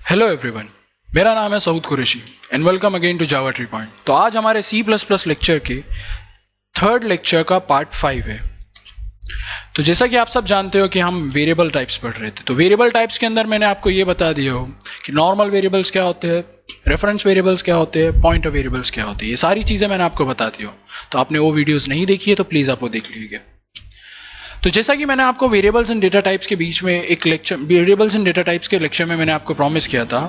Hello everyone, मेरा नाम है Saud Qureshi and welcome again to Java T Point. तो आज हमारे C++ लेक्चर के थर्ड लेक्चर का पार्ट 5 है। तो जैसा कि आप सब जानते हो कि हम वेरिएबल टाइप्स पढ़ रहे थे, तो वेरिएबल टाइप्स के अंदर मैंने आपको ये बता दिया हो कि नॉर्मल वेरिएबल्स क्या होते हैं, रेफरेंस वेरिएबल्स क्या होते हैं, पॉइंटर वेरिएबल्स क्या होते हैं। ये सारी चीज़ें मैंने आपको बता दी हो। तो आपने वो वीडियोज़ नहीं देखी है तो प्लीज़ आप वो देख लीजिए। तो जैसा कि मैंने आपको वेरिएबल्स एंड डेटा टाइप्स के बीच में एक lecture, variables and data types के लेक्चर में मैंने आपको प्रॉमिस किया था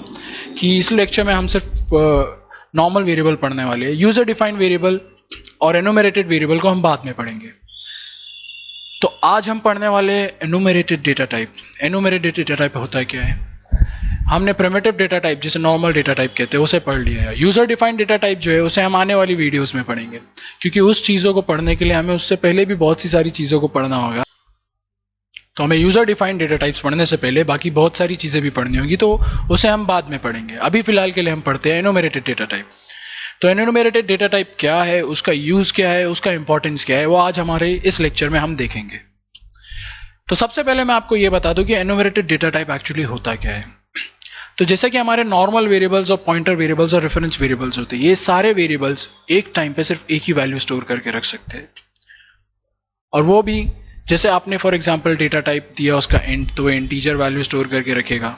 कि इस लेक्चर में हम सिर्फ नॉर्मल वेरिएबल पढ़ने वाले हैं। यूजर डिफाइंड वेरिएबल और एनुमरेटेड वेरिएबल को हम बाद में पढ़ेंगे। तो आज हम पढ़ने वाले एनुमरेटेड डेटा टाइप। एनुमरेटेड डेटा टाइप होता है क्या है? हमने प्रिमिटिव डेटा टाइप जिसे नॉर्मल डेटा टाइप कहते हैं उसे पढ़ लिया है। यूजर डिफाइंड डेटा टाइप जो है उसे हम आने वाली वीडियोस में पढ़ेंगे, क्योंकि उस चीज़ों को पढ़ने के लिए हमें उससे पहले भी बहुत सी सारी चीज़ों को पढ़ना होगा। तो हमें यूजर डिफाइंड डेटा टाइप्स पढ़ने से पहले बाकी बहुत सारी चीज़ें भी पढ़नी होगी, तो उसे हम बाद में पढ़ेंगे। अभी फिलहाल के लिए हम पढ़ते हैं एनुमरेटेड डेटा टाइप। तो एनुमरेटेड डेटा टाइप क्या है, उसका यूज़ क्या है, उसका इंपॉर्टेंस क्या है, वो आज हमारे इस लेक्चर में हम देखेंगे। तो सबसे पहले मैं आपको ये बता दूं कि एनुमरेटेड डेटा टाइप एक्चुअली होता क्या है। तो जैसे कि हमारे नॉर्मल वेरिएबल्स और पॉइंटर वेरिएबल्स और रेफरेंस वेरिएबल्स होते हैं, ये सारे वेरिएबल्स एक टाइम पे सिर्फ एक ही वैल्यू स्टोर करके रख सकते हैं। और वो भी जैसे आपने फॉर एग्जांपल डेटा टाइप दिया उसका इंट, तो इंटीजर वैल्यू स्टोर करके रखेगा।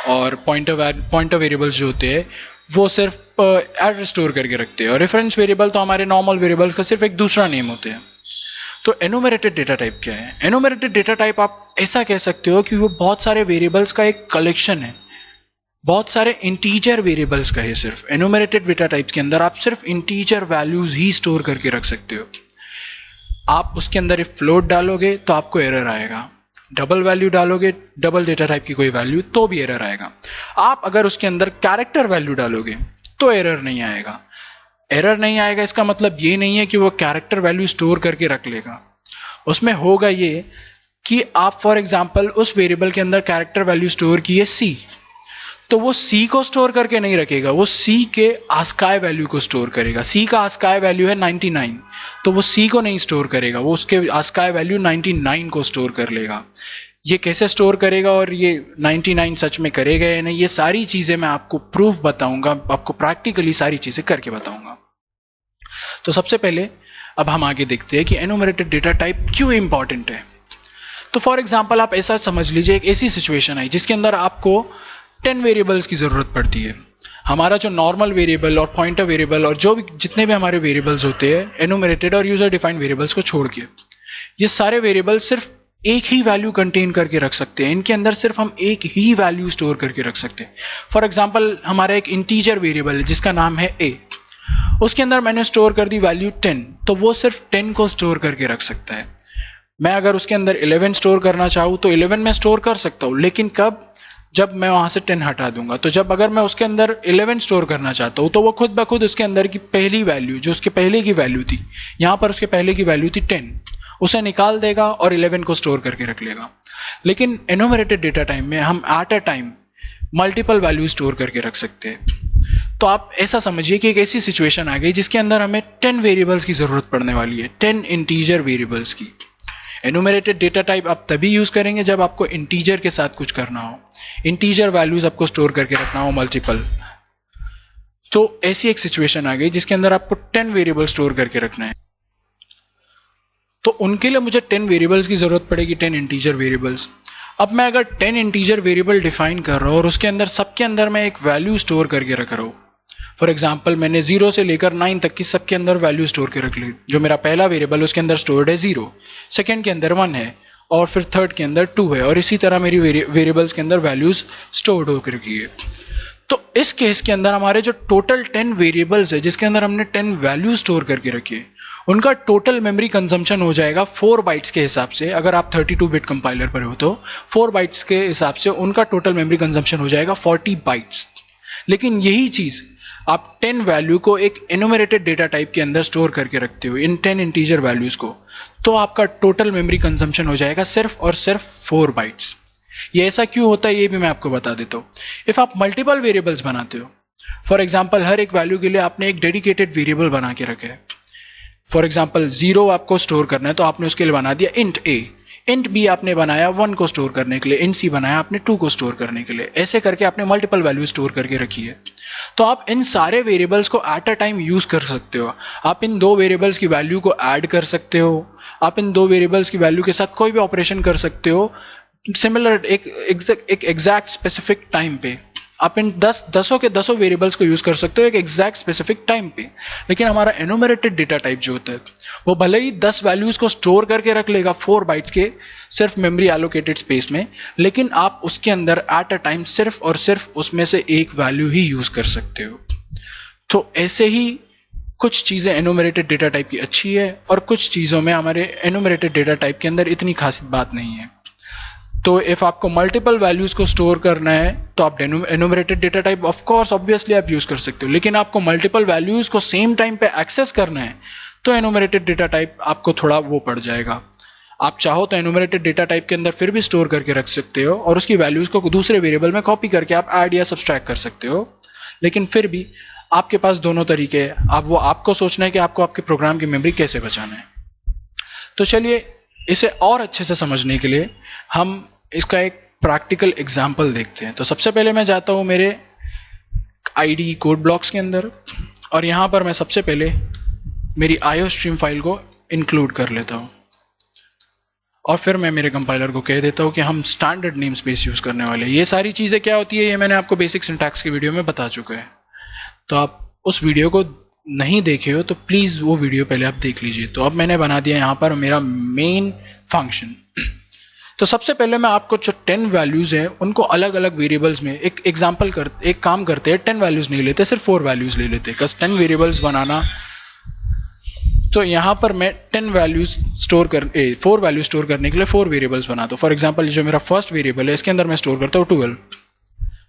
और पॉइंटर वेरिएबल्स जो होते हैं वो सिर्फ एड्रेस स्टोर करके रखते हैं। और रेफरेंस वेरिएबल तो हमारे नॉर्मल वेरिएबल्स का सिर्फ एक दूसरा नेम होते हैं। तो एनुमरेटेड डेटा टाइप क्या है? एनुमरेटेड डेटा टाइप आप ऐसा कह सकते हो कि वो बहुत सारे वेरिएबल्स का एक कलेक्शन है, बहुत सारे इंटीजर वेरिएबल्स का है। सिर्फ एनुमरेटेड डेटा टाइप्स के अंदर आप सिर्फ इंटीजर वैल्यूज ही स्टोर करके रख सकते हो। आप उसके अंदर एक फ्लोट डालोगे तो आपको एरर आएगा, डबल वैल्यू डालोगे, डबल डेटा टाइप की कोई वैल्यू, तो भी एरर आएगा। आप अगर उसके अंदर कैरेक्टर वैल्यू डालोगे तो एरर नहीं आएगा। एरर नहीं आएगा इसका मतलब ये नहीं है कि वो कैरेक्टर वैल्यू स्टोर करके रख लेगा। उसमें होगा ये कि आप फॉर एग्जांपल उस वेरिएबल के अंदर कैरेक्टर वैल्यू स्टोर की है सी, तो वो सी को स्टोर करके नहीं रखेगा, वो सी के आस्काई वैल्यू को स्टोर करेगा। सी का आस्काई वैल्यू है 99, तो वो सी को नहीं स्टोर करेगा, वो उसके आस्काई वैल्यू 99 को स्टोर कर लेगा। ये कैसे स्टोर करेगा और ये 99 सच में करेगा या नहीं, ये सारी चीजें मैं आपको प्रूफ बताऊंगा, आपको प्रैक्टिकली सारी चीजें करके बताऊंगा। तो सबसे पहले अब हम आगे देखते हैं कि एनुमरेटेड डेटा टाइप क्यों इंपॉर्टेंट है। तो फॉर एग्जांपल आप ऐसा समझ लीजिए, एक ऐसी सिचुएशन आई जिसके अंदर आपको 10 वेरिएबल्स की जरूरत पड़ती है। हमारा जो नॉर्मल वेरिएबल और पॉइंटर वेरिएबल और जो भी जितने भी हमारे वेरिएबल्स होते हैं एनुमरेटेड और यूजर डिफाइंड वेरिएबल्स को छोड़ के, ये सारे वेरिएबल सिर्फ एक ही वैल्यू कंटेन करके रख सकते हैं। इनके अंदर सिर्फ हम एक ही वैल्यू स्टोर करके रख सकते हैं। फॉर एग्जाम्पल हमारा एक इंटीजर वेरिएबल है जिसका नाम है ए, उसके अंदर मैंने स्टोर कर दी वैल्यू 10, तो वो सिर्फ 10 को स्टोर करके रख सकता है। मैं अगर उसके अंदर 11 स्टोर करना चाहूँ तो 11 में स्टोर कर सकता हूँ, लेकिन कब? जब मैं वहां से 10 हटा दूंगा। तो जब अगर मैं उसके अंदर 11 स्टोर करना चाहता हूँ तो वो खुद ब खुद उसके अंदर की पहली वैल्यू जो उसके पहले की वैल्यू थी, यहाँ पर उसके पहले की वैल्यू थी 10, उसे निकाल देगा और 11 को स्टोर करके रख लेगा। लेकिन एनुमरेटेड डेटा टाइप में हम at a time multiple value store करके रख सकते हैं। तो आप ऐसा समझिए कि एक ऐसी सिचुएशन आ गई जिसके अंदर हमें 10 वेरिएबल्स की जरूरत पड़ने वाली है, 10 इंटीजर वेरिएबल्स की। एनुमरेटेड डेटा टाइप आप तभी यूज करेंगे जब आपको इंटीजर के साथ कुछ करना हो, इंटीजर वैल्यूज आपको स्टोर करके रखना हो मल्टीपल। तो ऐसी एक सिचुएशन आ गई जिसके अंदर आपको 10 वेरिएबल स्टोर करके रखना है। तो उनके लिए मुझे 10 वेरिएबल्स की जरूरत पड़ेगी, 10 इंटीजर वेरिएबल्स। अब मैं अगर 10 इंटीजर वेरिएबल डिफाइन कर रहा हूं और उसके अंदर सबके अंदर मैं एक वैल्यू स्टोर करके रख रहा हूं। फॉर एग्जाम्पल मैंने 0 से लेकर 9 तक की सबके अंदर वैल्यू स्टोर के रख ली। जो मेरा पहला वेरिएबल उसके अंदर स्टोर्ड है 0, सेकंड के अंदर 1 है और फिर थर्ड के अंदर 2 है, और इसी तरह मेरी वेरिएबल्स के अंदर वैल्यूज स्टोर्ड होकर रखी है। तो इस केस के अंदर हमारे जो टोटल 10 वेरिएबल्स है जिसके अंदर हमने 10 वैल्यू स्टोर करके रखी है, उनका टोटल मेमोरी कंजम्पशन हो जाएगा 4 बाइट्स के हिसाब से। अगर आप 32 बिट कंपाइलर पर हो तो 4 बाइट्स के हिसाब से उनका टोटल मेमोरी कंजम्पशन हो जाएगा 40 बाइट्स। लेकिन यही चीज आप 10 वैल्यू को एक एनुमरेटेड डेटा टाइप के अंदर स्टोर करके रखते हो, इन 10 इंटीजर वैल्यूज को, तो आपका टोटल मेमोरी कंजम्पशन हो जाएगा सिर्फ और सिर्फ 4 बाइट्स। ये ऐसा क्यों होता है ये भी मैं आपको बता देता हूँ। इफ आप मल्टीपल वेरिएबल्स बनाते हो, फॉर एग्जाम्पल हर एक वैल्यू के लिए आपने एक डेडिकेटेड वेरिएबल बना के रखा है। फॉर एग्जाम्पल 0 आपको स्टोर करना है तो आपने उसके लिए बना दिया इंट ए। इंट बी आपने बनाया 1 को स्टोर करने के लिए, इंट सी बनाया आपने 2 को स्टोर करने के लिए, ऐसे करके आपने मल्टीपल वैल्यू स्टोर करके रखी है। तो आप इन सारे वेरिएबल्स को एट अ टाइम यूज कर सकते हो। आप इन दो वेरिएबल्स की वैल्यू को ऐड कर सकते हो, आप इन दो वेरिएबल्स की वैल्यू के साथ कोई भी ऑपरेशन कर सकते हो सिमिलर एक एग्जैक्ट स्पेसिफिक टाइम पे। आप इन दसों के दसों वेरिएबल्स को यूज कर सकते हो एक एग्जैक्ट स्पेसिफिक टाइम पे। लेकिन हमारा एनुमरेटेड डेटा टाइप जो होता है वो भले ही 10 वैल्यूज को स्टोर करके रख लेगा 4 बाइट्स के सिर्फ मेमोरी एलोकेटेड स्पेस में, लेकिन आप उसके अंदर एट अ टाइम सिर्फ और सिर्फ उसमें से एक वैल्यू ही यूज कर सकते हो। तो ऐसे ही कुछ चीजें एनुमरेटेड डेटा टाइप की अच्छी है और कुछ चीजों में हमारे एनुमरेटेड डेटा टाइप के अंदर इतनी खास बात नहीं है। तो इफ आपको मल्टीपल वैल्यूज को स्टोर करना है तो आप enumerated data type of course obviously आप यूज कर सकते हो। लेकिन आपको मल्टीपल वैल्यूज को सेम टाइम पे एक्सेस करना है तो एनुमरेटेड डेटा टाइप आपको थोड़ा वो पड़ जाएगा। आप चाहो तो एनुमरेटेड डेटा टाइप के अंदर फिर भी स्टोर करके रख सकते हो और उसकी वैल्यूज को दूसरे वेरिएबल में कॉपी करके आप ऐड या सब्सट्रैक्ट कर सकते हो। लेकिन फिर भी आपके पास दोनों तरीके हैं। अब वो आपको सोचना है कि आपको आपके प्रोग्राम की मेमोरी कैसे बचाना है। तो चलिए इसे और अच्छे से समझने के लिए हम इसका एक प्रैक्टिकल एग्जाम्पल देखते हैं। तो सबसे पहले मैं जाता हूं मेरे आईडी कोड ब्लॉक्स के अंदर और यहां पर मैं सबसे पहले मेरी आईओ स्ट्रीम फाइल को इंक्लूड कर लेता हूं और फिर मैं मेरे कंपाइलर को कह देता हूं कि हम स्टैंडर्ड नेम स्पेस यूज करने वाले हैं। ये सारी चीजें क्या होती है ये मैंने आपको बेसिक सिंटैक्स की वीडियो में बता चुका है। तो आप उस वीडियो को नहीं देखे हो तो प्लीज वो वीडियो पहले आप देख लीजिए। तो अब मैंने बना दिया यहां पर मेरा मेन फंक्शन। तो सबसे पहले मैं आपको जो 10 वैल्यूज हैं उनको अलग अलग वेरिएबल्स में एक काम करते हैं। 10 वैल्यूज नहीं लेते, सिर्फ 4 वैल्यूज ले लेते हैं। 10 वेरिएबल्स बनाना, तो यहां पर मैं 4 वैल्यूज स्टोर करने के लिए 4 वेरिएबल्स बनाता हूं। फॉर एग्जांपल जो मेरा फर्स्ट वेरिएबल है इसके अंदर मैं स्टोर करता हूं 12।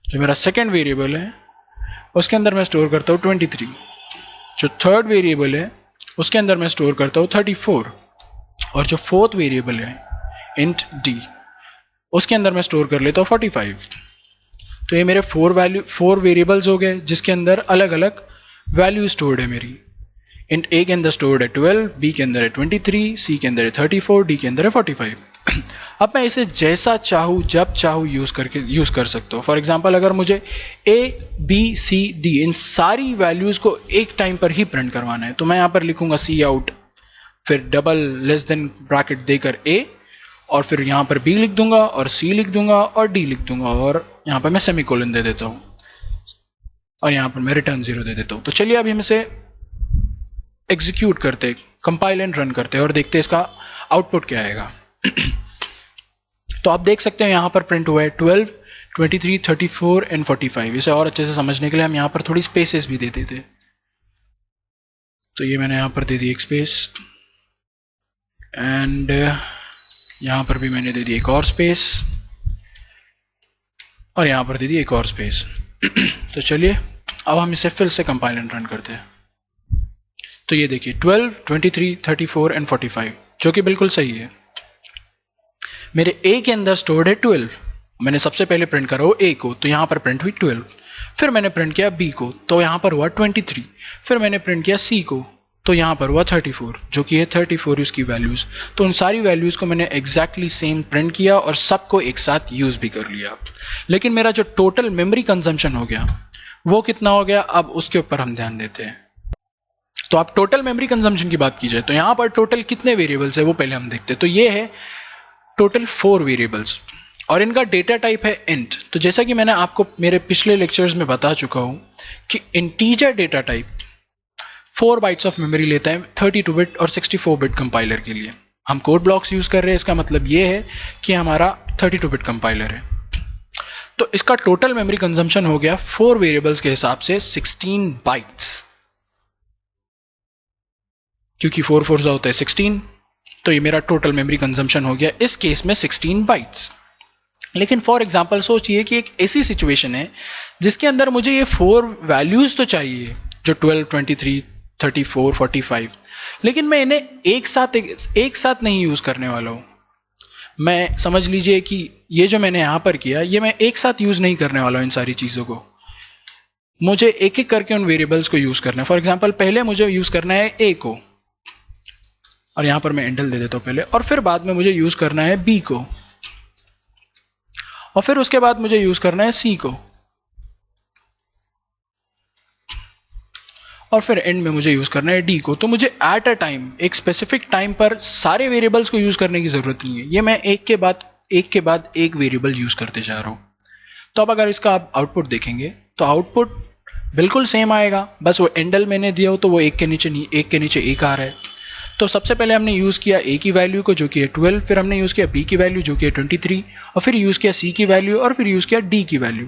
जो मेरा सेकेंड वेरिएबल है उसके अंदर मैं स्टोर करता हूं 23। जो थर्ड वेरिएबल है उसके अंदर मैं स्टोर करता हूं 34 और जो फोर्थ वेरिएबल है इंट डी उसके अंदर मैं स्टोर कर लेता हूं 45। तो ये मेरे 4 वेरिएबल्स हो गए जिसके अंदर अलग अलग वैल्यू स्टोर्ड है मेरी। इंट ए के अंदर स्टोर्ड है 12, बी के अंदर है 23, सी के अंदर है 34, डी के अंदर है 45। अब मैं इसे जैसा चाहूँ जब चाहूँ यूज कर सकता हूँ। फॉर एग्जाम्पल अगर मुझे ए बी सी डी इन सारी वैल्यूज को एक टाइम पर ही प्रिंट करवाना है तो मैं यहाँ पर लिखूंगा सी आउट, फिर डबल लेस देन ब्रैकेट देकर ए और फिर यहाँ पर बी लिख दूंगा और सी लिख दूंगा और डी लिख दूंगा और यहाँ पर मैं सेमीकोलन दे देता हूँ और यहाँ पर मैं रिटर्न 0 दे देता हूँ। तो चलिए अभी हम इसे एग्जीक्यूट करते, कंपाइल एंड रन करते और देखते इसका आउटपुट क्या आएगा। तो आप देख सकते हैं यहाँ पर प्रिंट हुआ है 12, 23, 34 एंड 45। इसे और अच्छे से समझने के लिए हम यहाँ पर थोड़ी स्पेसेस भी दे देते। तो ये मैंने यहाँ पर दे दी एक स्पेस एंड यहाँ पर भी मैंने दे दी एक और स्पेस और यहाँ पर दे दी एक और स्पेस। तो चलिए अब हम इसे फिर से कंपाइल एंड रन करते हैं। तो ये देखिए 12, 23, 34 एंड 45 जो कि बिल्कुल सही है। मेरे ए के अंदर स्टोर्ड है 12। मैंने सबसे पहले प्रिंट करा वो ए को तो यहाँ पर प्रिंट हुई 12। फिर मैंने प्रिंट किया बी को तो यहाँ पर हुआ 23। फिर मैंने प्रिंट किया सी को तो यहाँ पर हुआ 34 जो कि है 34 उसकी वैल्यूज। तो उन सारी वैल्यूज को मैंने एग्जैक्टली सेम प्रिंट किया और सबको एक साथ यूज भी कर लिया। लेकिन मेरा जो टोटल मेमोरी कंजम्पशन हो गया वो कितना हो गया, अब उसके ऊपर हम ध्यान देते हैं। तो आप टोटल मेमोरी कंजम्पशन की बात की जाए तो यहाँ पर टोटल कितने वेरिएबल्स है वो पहले हम देखते हैं। तो ये है टोटल 4 वेरिएबल्स और इनका डेटा टाइप है इंट। तो जैसा कि मैंने आपको मेरे पिछले लेक्चर्स में बता चुका हूं कि integer data type 4 bytes of memory लेता है 32 बिट और 64 बिट कंपाइलर के लिए। हम कोड ब्लॉक्स यूज कर रहे हैं, इसका मतलब ये है कि हमारा 32 बिट कंपाइलर है। तो इसका टोटल मेमोरी कंजम्पशन हो गया 4 वेरिएबल्स के हिसाब से 16 बाइट्स, क्योंकि 4 4 होता है 16। तो ये मेरा टोटल मेमोरी कंजम्पशन हो गया इस केस में 16 बाइट्स। लेकिन फॉर एग्जांपल सोचिए कि एक ऐसी सिचुएशन है जिसके अंदर मुझे ये 4 वैल्यूज तो चाहिए जो 12, 23, 34, 45, लेकिन मैं इन्हें एक साथ नहीं यूज करने वाला हूं। मैं समझ लीजिए कि ये जो मैंने यहां पर किया ये मैं एक साथ यूज नहीं करने वाला हूं। इन सारी चीजों को मुझे एक एक करके उन वेरिएबल्स को यूज करना है। फॉर एग्जाम्पल पहले मुझे यूज करना है ए को और यहाँ पर मैं एंडल दे देता हूँ पहले, और फिर बाद में मुझे यूज़ करना है बी को, और फिर उसके बाद मुझे यूज़ करना है सी को, और फिर एंड में मुझे यूज़ करना है डी को। तो मुझे एट अ टाइम, एक स्पेसिफिक टाइम पर सारे वेरिएबल्स को यूज़ करने की ज़रूरत नहीं है, ये मैं एक के बाद एक वेरिएबल यूज़ करते जा रहा हूँ। तो अब अगर इसका आप आउटपुट देखेंगे तो आउटपुट बिल्कुल सेम आएगा, बस वो एंडल मैंने दिया हो तो वो एक के नीचे एक आ रहा है। तो सबसे पहले हमने यूज़ किया ए की वैल्यू को जो कि है 12, फिर हमने यूज़ किया बी की वैल्यू जो कि है 23, और फिर यूज़ किया सी की वैल्यू, और फिर यूज़ किया डी की वैल्यू।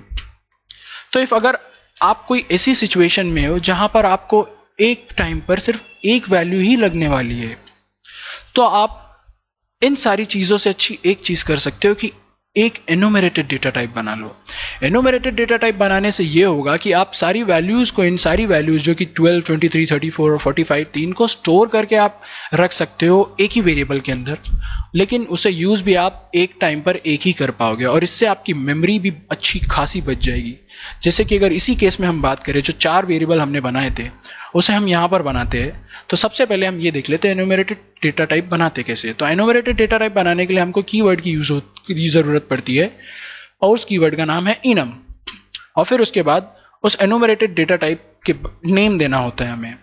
तो इफ अगर आप कोई ऐसी सिचुएशन में हो जहां पर आपको एक टाइम पर सिर्फ एक वैल्यू ही लगने वाली है, तो आप इन सारी चीज़ों से अच्छी एक चीज़ कर सकते हो कि एक एनुमरेटेड डेटा टाइप बना लो। एनुमरेटेड डेटा टाइप बनाने से ये होगा कि आप सारी वैल्यूज़ को, इन सारी वैल्यूज़ जो कि 12, 23, 34 और 45 तीन को स्टोर करके आप रख सकते हो एक ही वेरिएबल के अंदर, लेकिन उसे यूज़ भी आप एक टाइम पर एक ही कर पाओगे, और इससे आपकी मेमोरी भी अच्छी खासी बच जाएगी। जैसे कि अगर इसी केस में हम बात करें, जो 4 वेरिएबल हमने बनाए थे उसे हम यहाँ पर बनाते हैं, तो सबसे पहले हम ये देख लेते हैं एनुमरेटेड डेटा टाइप बनाते कैसे। तो एनुमरेटेड डेटा टाइप बनाने के लिए हमको कीवर्ड की ज़रूरत पड़ती है, और उस कीवर्ड का नाम है इनम, और फिर उसके बाद उस एनुमरेटेड डेटा टाइप के नेम देना होता है हमें।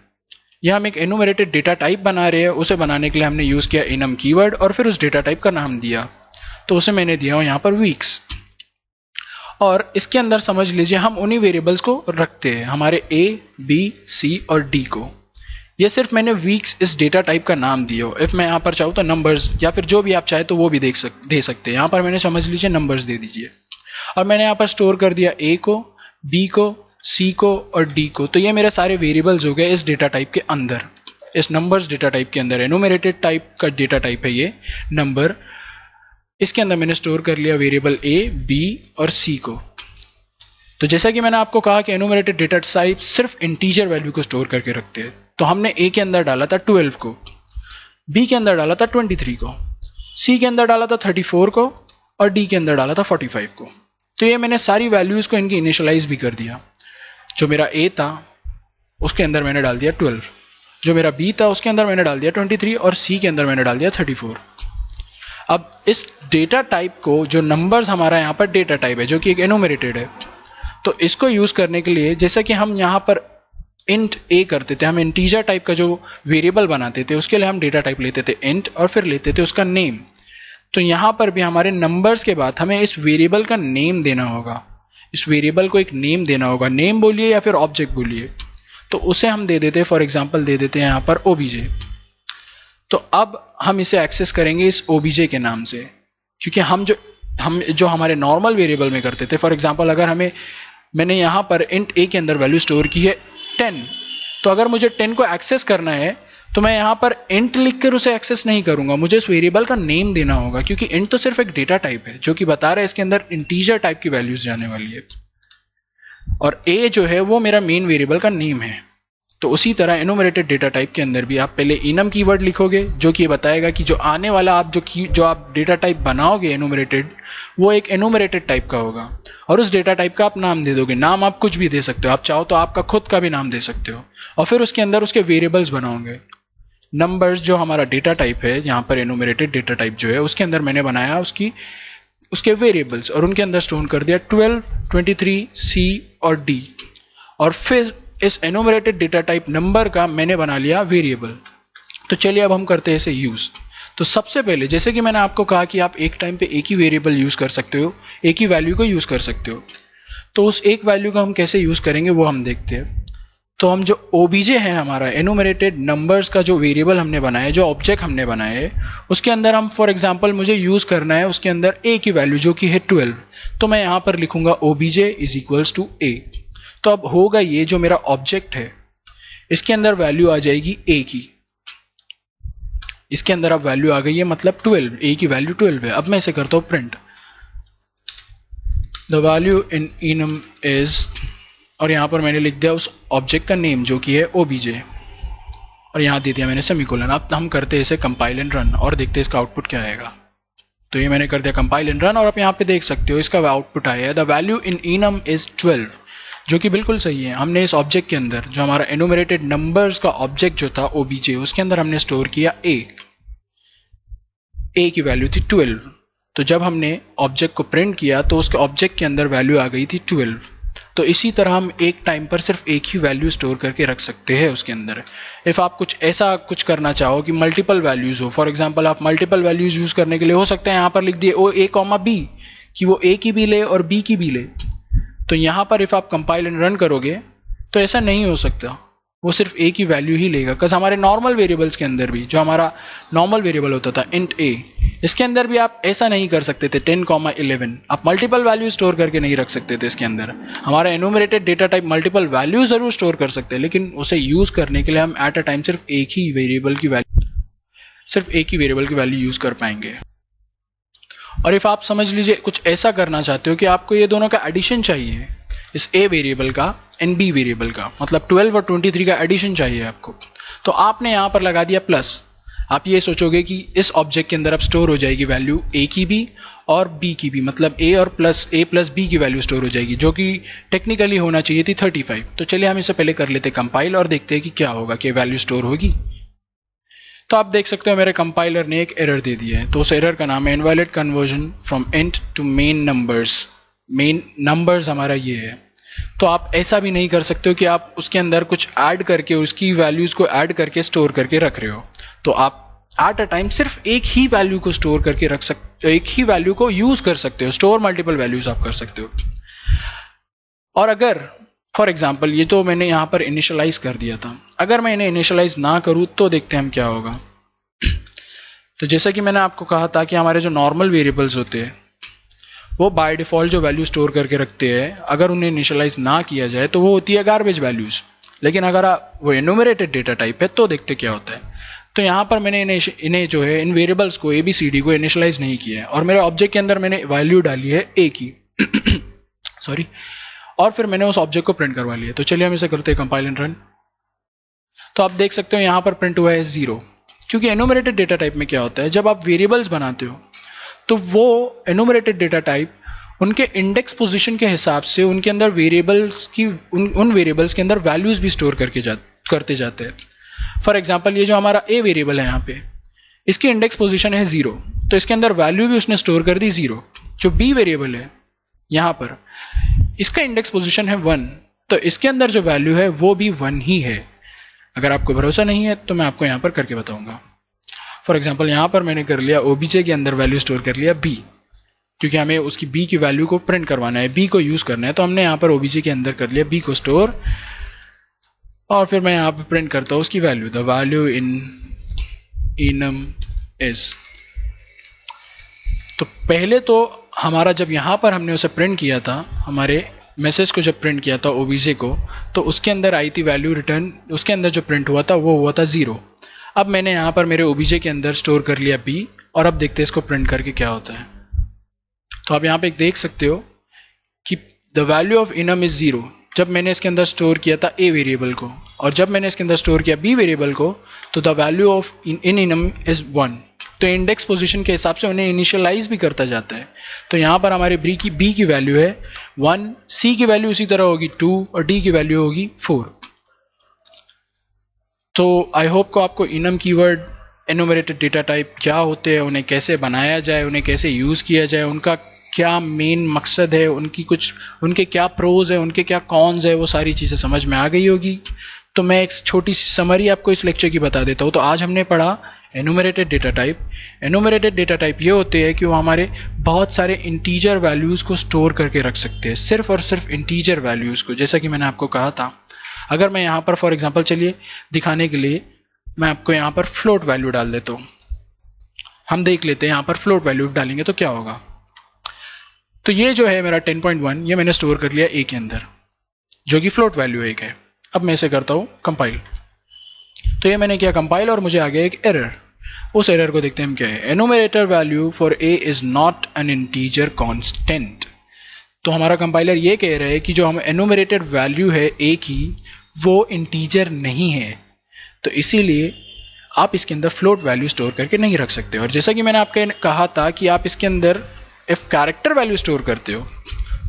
यह हम एक एनुमरेटेड डेटा टाइप बना रहे हैं, उसे बनाने के लिए हमने यूज़ किया इनम कीवर्ड, और फिर उस डेटा टाइप का नाम दिया, तो उसे मैंने दिया यहाँ पर वीक्स। और इसके अंदर समझ लीजिए हम उन्हीं वेरिएबल्स को रखते हैं, हमारे ए, बी, सी और डी को। ये सिर्फ मैंने वीक्स इस डेटा टाइप का नाम दिया हो। इफ़ मैं यहाँ पर चाहूँ तो नंबर्स या फिर जो भी आप चाहे तो वो भी दे सकते हैं। यहाँ पर मैंने समझ लीजिए नंबर्स दे दीजिए, और मैंने यहाँ पर स्टोर कर दिया ए को, बी को, सी को और डी को। तो ये मेरे सारे वेरिएबल्स हो गए इस डेटा टाइप के अंदर, इस नंबर्स डेटा टाइप के अंदर। एनुमरेटेड टाइप का डेटा टाइप है ये नंबर। इसके अंदर मैंने स्टोर कर लिया वेरिएबल ए, बी और सी को। तो जैसा कि मैंने आपको कहा कि एनुमरेटेड डेटा टाइप सिर्फ इंटीजर वैल्यू को स्टोर करके रखते हैं, तो हमने ए के अंदर डाला था 12 को, बी के अंदर डाला था 23 को, सी के अंदर डाला था 34 को, और डी के अंदर डाला था 45 को। तो ये मैंने सारी वैल्यूज़ को इनकी इनिशियलाइज भी कर दिया। जो मेरा ए था उसके अंदर मैंने डाल दिया 12, जो मेरा बी था उसके अंदर मैंने डाल दिया 23, और सी के अंदर मैंने डाल दिया 34। अब इस डेटा टाइप को, जो नंबर्स हमारा यहाँ पर डेटा टाइप है जो कि एक एनुमरेटेड है, तो इसको यूज़ करने के लिए जैसा कि हम यहाँ पर इंट ए करते थे, हम इंटीजर टाइप का जो वेरिएबल बनाते थे उसके लिए हम डेटा टाइप लेते थे इंट, और फिर लेते थे उसका नेम। तो यहाँ पर भी हमारे नंबर्स के बाद हमें इस वेरिएबल का नेम देना होगा, इस वेरिएबल को एक नेम देना होगा। नेम बोलिए या फिर ऑब्जेक्ट बोलिए, तो उसे हम दे देते हैं, फॉर एग्जांपल दे देते हैं यहाँ पर ओबीजे। तो अब हम इसे एक्सेस करेंगे इस ओबीजे के नाम से, क्योंकि हम जो हमारे नॉर्मल वेरिएबल में करते थे, फॉर एग्जांपल अगर मैंने यहाँ पर इंट ए के अंदर वैल्यू स्टोर की है 10, तो अगर मुझे 10 को एक्सेस करना है तो मैं यहाँ पर इंट लिखकर उसे एक्सेस नहीं करूंगा, मुझे इस वेरिएबल का नेम देना होगा, क्योंकि इंट तो सिर्फ एक डेटा टाइप है जो कि बता रहा है इसके अंदर इंटीजर टाइप की वैल्यूज जाने वाली है, और ए जो है वो मेरा मेन वेरिएबल का नेम है। तो उसी तरह एनुमरेटेड डेटा टाइप के अंदर भी आप पहले इनम कीवर्ड लिखोगे जो कि बताएगा कि जो आने वाला आप जो आप डेटा टाइप बनाओगे एनुमरेटेड, वो एक एनुमरेटेड टाइप का होगा, और उस डेटा टाइप का आप नाम दे दोगे। नाम आप कुछ भी दे सकते हो, आप चाहो तो आपका खुद का भी नाम दे सकते हो, और फिर उसके अंदर उसके वेरिएबल्स बनाओगे। नंबर्स जो हमारा डेटा टाइप है, यहाँ पर एनुमरेटेड डेटा टाइप जो है उसके अंदर मैंने बनाया उसके वेरिएबल्स, और उनके अंदर स्टोर कर दिया 12, 23, सी और डी, और फिर इस एनुमरेटेड डेटा टाइप नंबर का मैंने बना लिया वेरिएबल। तो चलिए अब हम करते हैं इसे यूज। तो सबसे पहले जैसे कि मैंने आपको कहा कि आप एक टाइम पे एक ही वेरिएबल यूज कर सकते हो, एक ही वैल्यू को यूज कर सकते हो, तो उस एक वैल्यू को हम कैसे यूज करेंगे वो हम देखते हैं। तो हम जो ओबीजे है हमारा एनुमरेटेड नंबर्स का जो वेरिएबल हमने बनाया है, जो ऑब्जेक्ट हमने बनाया है, उसके अंदर हम फॉर एग्जांपल मुझे यूज करना है उसके अंदर ए की वैल्यू जो कि है 12, तो मैं यहाँ पर लिखूंगा ओबीजे इज इक्वल्स टू ए। तो अब होगा ये, जो मेरा ऑब्जेक्ट है इसके अंदर वैल्यू आ जाएगी ए की, इसके अंदर अब वैल्यू आ गई है, मतलब 12, ए की वैल्यू 12 है। अब मैं इसे करता हूं print the value in enum is, और यहां पर मैंने लिख दिया उस ऑब्जेक्ट का नेम जो कि है ओबीजे, और यहां दे दिया मैंने सेमीकोलन। अब हम करते हैं इसे कंपाइल एंड रन और देखते हैं इसका आउटपुट क्या आएगा। तो ये मैंने कर दिया कंपाइल एंड रन, और आप यहाँ पे देख सकते हो इसका आउटपुट आया है the value in enum is 12, जो कि बिल्कुल सही है। हमने इस ऑब्जेक्ट के अंदर जो हमारा एनुमरेटेड नंबर्स का ऑब्जेक्ट जो था ओबीजे, उसके अंदर हमने स्टोर किया ए, a की वैल्यू थी 12। तो जब हमने ऑब्जेक्ट को प्रिंट किया तो उसके ऑब्जेक्ट के अंदर वैल्यू आ गई थी 12। तो इसी तरह हम एक टाइम पर सिर्फ एक ही वैल्यू स्टोर करके रख सकते हैं उसके अंदर। इफ़ आप कुछ ऐसा कुछ करना चाहो कि मल्टीपल वैल्यूज़ हो, फॉर एग्जांपल आप मल्टीपल वैल्यूज़ यूज़ करने के लिए हो सकता है यहाँ पर लिख दिए ओ ए कॉमा बी, कि वो ए की भी ले और बी की भी ले। तो यहाँ पर इफ़ आप कंपाइल एंड रन करोगे तो ऐसा नहीं हो सकता, वो सिर्फ ए की वैल्यू ही लेगा। बिकॉज हमारे नॉर्मल वेरिएबल्स के अंदर भी जो हमारा नॉर्मल वेरिएबल होता था इंट ए, इसके अंदर भी आप ऐसा नहीं कर सकते थे 10,11। आप मल्टीपल वैल्यू स्टोर करके नहीं रख सकते थे इसके अंदर। हमारा एनुमरेटेड डेटा टाइप मल्टीपल वैल्यू जरूर स्टोर कर सकते हैं, लेकिन उसे यूज करने के लिए हम एट अ टाइम सिर्फ एक ही वेरिएबल की वैल्यू यूज कर पाएंगे। और इफ आप समझ लीजिए कुछ ऐसा करना चाहते हो कि आपको ये दोनों का एडिशन चाहिए, इस ए वेरिएबल का एंड बी वेरिएबल का, मतलब 12 और 23 का एडिशन चाहिए आपको, तो आपने यहां पर लगा दिया प्लस। आप ये सोचोगे कि इस ऑब्जेक्ट के अंदर अब स्टोर हो जाएगी वैल्यू ए की भी और बी की भी, मतलब ए प्लस बी की वैल्यू स्टोर हो जाएगी, जो कि टेक्निकली होना चाहिए थी 35। तो चलिए हम इसे पहले कर लेते कंपाइल और देखते हैं कि क्या होगा, कि वैल्यू स्टोर होगी। तो आप देख सकते हो मेरे कंपाइलर ने एक एरर दे दिया है। तो उस एरर का नाम है invalid conversion from int to main numbers. Main numbers हमारा ये है। तो आप ऐसा भी नहीं कर सकते हो कि आप उसके अंदर कुछ ऐड करके उसकी वैल्यूज को ऐड करके स्टोर करके रख रहे हो। तो आप एट अ टाइम सिर्फ एक ही वैल्यू को स्टोर करके रख सकते, एक ही वैल्यू को यूज कर सकते हो। स्टोर मल्टीपल वैल्यूज आप कर सकते हो। और अगर फॉर एग्जाम्पल ये तो मैंने यहां पर इनिशियलाइज कर दिया था, अगर मैं इन्हें इनिशियलाइज ना करूं तो देखते हैं हम क्या होगा। तो जैसा कि मैंने आपको कहा था कि हमारे जो नॉर्मल वेरिएबल्स होते हैं वो बाय डिफॉल्ट जो वैल्यू स्टोर करके रखते हैं, अगर उन्हें इनिशियलाइज ना किया जाए तो वो होती है गार्बेज वैल्यूज। लेकिन अगर वो एनुमरेटेड डेटा टाइप है तो देखते क्या होता है। तो यहाँ पर मैंने इन्हें जो है इन वेरिएबल्स को ABCD को इनिशियलाइज नहीं किया है, और मेरे ऑब्जेक्ट के अंदर मैंने वैल्यू डाली है ए की सॉरी, और फिर मैंने उस ऑब्जेक्ट को प्रिंट करवा लिया। तो चलिए हम इसे करते हैं कंपाइल एंड रन। तो आप देख सकते हो यहाँ पर प्रिंट हुआ है 0, क्योंकि एनुमरेटेड डेटा टाइप में क्या होता है, जब आप वेरिएबल्स बनाते हो तो वो एनुमरेटेड डेटा टाइप उनके इंडेक्स पोजीशन के हिसाब से उनके अंदर वेरिएबल्स की उन वेरिएबल्स के अंदर वैल्यूज भी स्टोर करते जाते हैं। फॉर एग्जाम्पल ये जो हमारा ए वेरिएबल है यहाँ पे, इसकी इंडेक्स पोजीशन है 0, तो इसके अंदर वैल्यू भी उसने स्टोर कर दी 0। जो बी वेरिएबल है यहाँ पर, इसका इंडेक्स पोजीशन है 1, तो इसके अंदर जो वैल्यू है वो भी 1 ही है। अगर आपको भरोसा नहीं है तो मैं आपको यहाँ पर करके बताऊंगा। फॉर एग्जाम्पल यहाँ पर मैंने कर लिया ओबीजे के अंदर वैल्यू स्टोर कर लिया बी, क्योंकि हमें उसकी बी की वैल्यू को प्रिंट करवाना है, बी को यूज करना है। तो हमने यहाँ पर ओबीजे के अंदर कर लिया बी को स्टोर, और फिर मैं यहाँ पे प्रिंट करता हूँ उसकी value, the value in enum is। तो पहले तो हमारा जब यहाँ पर हमने उसे प्रिंट किया था, हमारे मैसेज को जब प्रिंट किया था ओबीजे को, तो उसके अंदर आई थी वैल्यू रिटर्न, उसके अंदर जो प्रिंट हुआ था वो हुआ था 0। अब मैंने यहाँ पर मेरे ओबीजे के अंदर स्टोर कर लिया बी, और अब देखते हैं इसको प्रिंट करके क्या होता है। तो आप यहाँ पे देख सकते हो कि the value of enum is 0 जब मैंने इसके अंदर स्टोर किया था ए वेरिएबल को, और जब मैंने इसके अंदर स्टोर किया बी वेरिएबल को तो the value of in enum is 1। तो इंडेक्स पोजीशन के हिसाब से उन्हें इनिशियलाइज भी करता जाता है। तो यहाँ पर हमारे बी की वैल्यू है 1, सी की वैल्यू उसी तरह होगी 2, और डी की वैल्यू होगी 4। तो आई होप को आपको enum कीवर्ड, एनुमरेटेड डेटा टाइप क्या होते हैं, उन्हें कैसे बनाया जाए, उन्हें कैसे यूज किया जाए, उनका क्या मेन मकसद है, उनके क्या प्रोज है, उनके क्या कॉन्स है, वो सारी चीज़ें समझ में आ गई होगी। तो मैं एक छोटी सी समरी आपको इस लेक्चर की बता देता हूँ। तो आज हमने पढ़ा एनुमरेटेड डेटा टाइप। एनुमरेटेड डेटा टाइप ये होते हैं कि वो हमारे बहुत सारे इंटीजर वैल्यूज को स्टोर करके रख सकते हैं, सिर्फ और सिर्फ इंटीजर वैल्यूज को। जैसा कि मैंने आपको कहा था, अगर मैं यहाँ पर फॉर एग्जाम्पल, चलिए दिखाने के लिए मैं आपको यहाँ पर फ्लोट वैल्यू डाल देता हूँ। हम देख लेते हैं यहाँ पर फ्लोट वैल्यू डालेंगे तो क्या होगा। तो ये जो है मेरा 10.1, ये मैंने स्टोर कर लिया ए के अंदर, जो कि फ्लोट वैल्यू एक है। अब मैं इसे करता हूँ कंपाइल। तो ये मैंने किया कंपाइल, और मुझे आ गया एक एरर। उस एरर को देखते हैं हम क्या है। एनुमरेटर value for a is not an integer constant. तो हमारा कंपाइलर ये कह रहा है कि जो हम एनुमरेटेड वैल्यू है ए की, वो इंटीजर नहीं है, तो इसीलिए आप इसके अंदर फ्लोट वैल्यू स्टोर करके नहीं रख सकते। और जैसा कि मैंने आपको कहा था कि आप इसके अंदर इफ कैरेक्टर वैल्यू स्टोर करते हो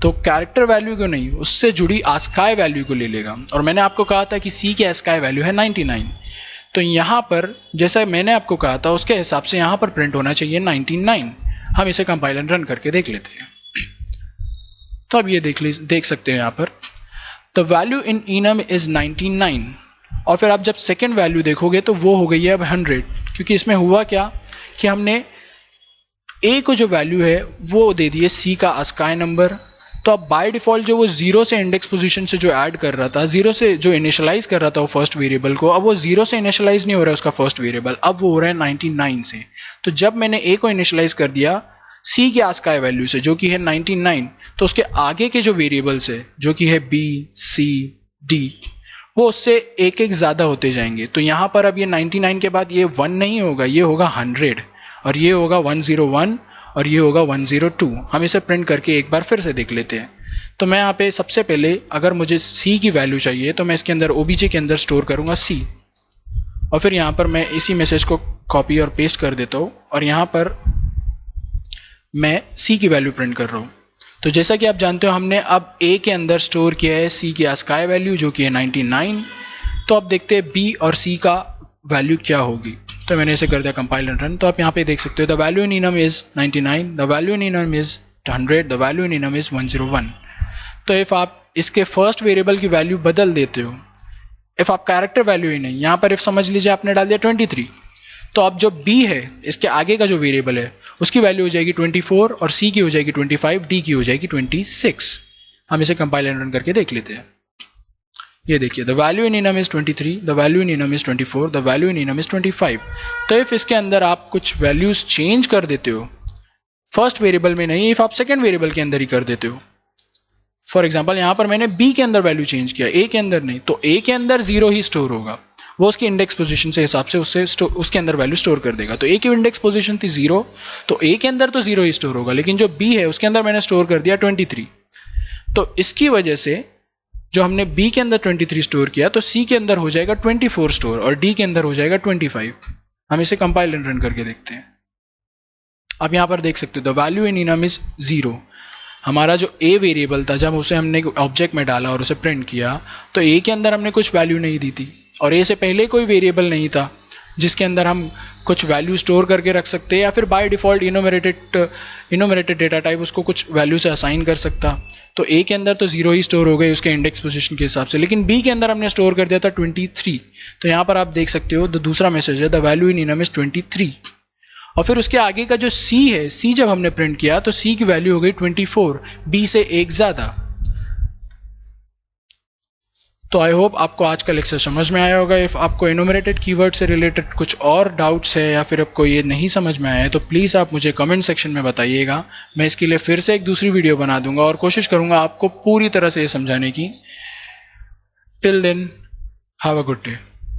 तो कैरेक्टर वैल्यू को नहीं, उससे जुड़ी आस्काई वैल्यू को ले लेगा। और मैंने आपको कहा था कि सी की आस्काई वैल्यू है 99, तो यहाँ पर जैसा मैंने आपको कहा था उसके हिसाब से यहाँ पर प्रिंट होना चाहिए 99। हम इसे कंपाइल एंड रन करके देख लेते हैं। तो अब ये देख सकते हैं यहाँ पर the value in enum is 99 और फिर आप जब सेकेंड वैल्यू देखोगे तो वो हो गई है अब 100, क्योंकि इसमें हुआ क्या कि हमने a को जो वैल्यू है वो दे दी है c का ASCII नंबर। तो अब बाय डिफॉल्ट जो वो 0 से इंडेक्स पोजीशन से जो ऐड कर रहा था, 0 से जो इनिशियलाइज कर रहा था वो फर्स्ट वेरिएबल को, अब वो 0 से इनिशियलाइज नहीं हो रहा है उसका फर्स्ट वेरिएबल, अब वो हो रहा है 99 से। तो जब मैंने a को इनिशियलाइज कर दिया c के ASCII वैल्यू से जो कि है 99, तो उसके आगे के जो वेरिएबल्स है जो कि है b, c, d, वो उससे एक एक ज्यादा होते जाएंगे। तो यहाँ पर अब ये 99 के बाद ये 1 नहीं होगा, ये होगा 100 और ये होगा 101 और ये होगा 102। हम इसे प्रिंट करके एक बार फिर से देख लेते हैं। तो मैं यहाँ पे सबसे पहले अगर मुझे c की वैल्यू चाहिए तो मैं इसके अंदर obj के अंदर स्टोर करूंगा c और फिर यहाँ पर मैं इसी मैसेज को कॉपी और पेस्ट कर देता हूँ और यहाँ पर मैं c की वैल्यू प्रिंट कर रहा हूँ। तो जैसा कि आप जानते हो हमने अब a के अंदर स्टोर किया है c की ASCII वैल्यू जो कि है 99। तो अब देखते हैं b और c का वैल्यू क्या होगी। तो मैंने इसे कर दिया कंपाइल एंड रन। तो आप यहाँ पे देख सकते हो the value in enum is 99, the value in enum is 100, the value in enum is 101। तो इफ आप इसके फर्स्ट वेरिएबल की वैल्यू बदल देते हो, इफ आप कैरेक्टर वैल्यू ही नहीं, यहाँ पर इफ समझ लीजिए आपने डाल दिया 23, तो अब जो b है इसके आगे का जो वेरिएबल है उसकी वैल्यू हो जाएगी 24 और c की हो जाएगी 25, d की हो जाएगी 26। हम इसे कंपाइल एंड रन करके देख लेते हैं। ये देखिए the value in enum is 23, the value in enum is 24, the value in enum is 25। तो इफ इसके अंदर आप कुछ वैल्यूज चेंज कर देते हो फर्स्ट वेरिएबल में नहीं, इफ आप सेकेंड वेरिएबल के अंदर ही कर देते हो, फॉर एग्जाम्पल यहाँ पर मैंने b के अंदर वैल्यू चेंज किया, a के अंदर नहीं, तो a के अंदर 0 ही स्टोर होगा, वो उसकी इंडेक्स पोजीशन से हिसाब से उसके अंदर वैल्यू स्टोर कर देगा। तो a की इंडेक्स पोजीशन थी 0, तो a के अंदर तो 0 ही स्टोर होगा, लेकिन जो b है उसके अंदर मैंने स्टोर कर दिया 23। तो इसकी वजह से जो हमने b के अंदर 23 स्टोर किया तो c के अंदर हो जाएगा 24 स्टोर और d के अंदर हो जाएगा 25। हम इसे कंपाइल एंड रन करके देखते हैं। अब यहाँ पर देख सकते हो the value in enum is 0। हमारा जो a वेरिएबल था जब उसे हमने ऑब्जेक्ट में डाला और उसे प्रिंट किया तो a के अंदर हमने कुछ वैल्यू नहीं दी थी और a से पहले कोई वेरिएबल नहीं था जिसके अंदर हम कुछ वैल्यू स्टोर करके रख सकते या फिर बाय डिफॉल्ट इनोमरेटेड डेटा टाइप उसको कुछ वैल्यू से असाइन कर सकता। तो a के अंदर तो 0 ही स्टोर हो गए उसके इंडेक्स पोजीशन के हिसाब से, लेकिन b के अंदर हमने स्टोर कर दिया था 23। तो यहाँ पर आप देख सकते हो दूसरा मैसेज है the value in enum is 23 और फिर उसके आगे का जो c है, c जब हमने प्रिंट किया तो c की वैल्यू हो गई 24, b से एक ज्यादा। तो आई होप आपको आज का लेक्चर समझ में आया होगा। इफ आपको इनोमरेटेड कीवर्ड से रिलेटेड कुछ और डाउट्स है या फिर आपको ये नहीं समझ में आया है तो प्लीज़ आप मुझे कमेंट सेक्शन में बताइएगा। मैं इसके लिए फिर से एक दूसरी वीडियो बना दूंगा और कोशिश करूंगा आपको पूरी तरह से ये समझाने की। Till then have a good day.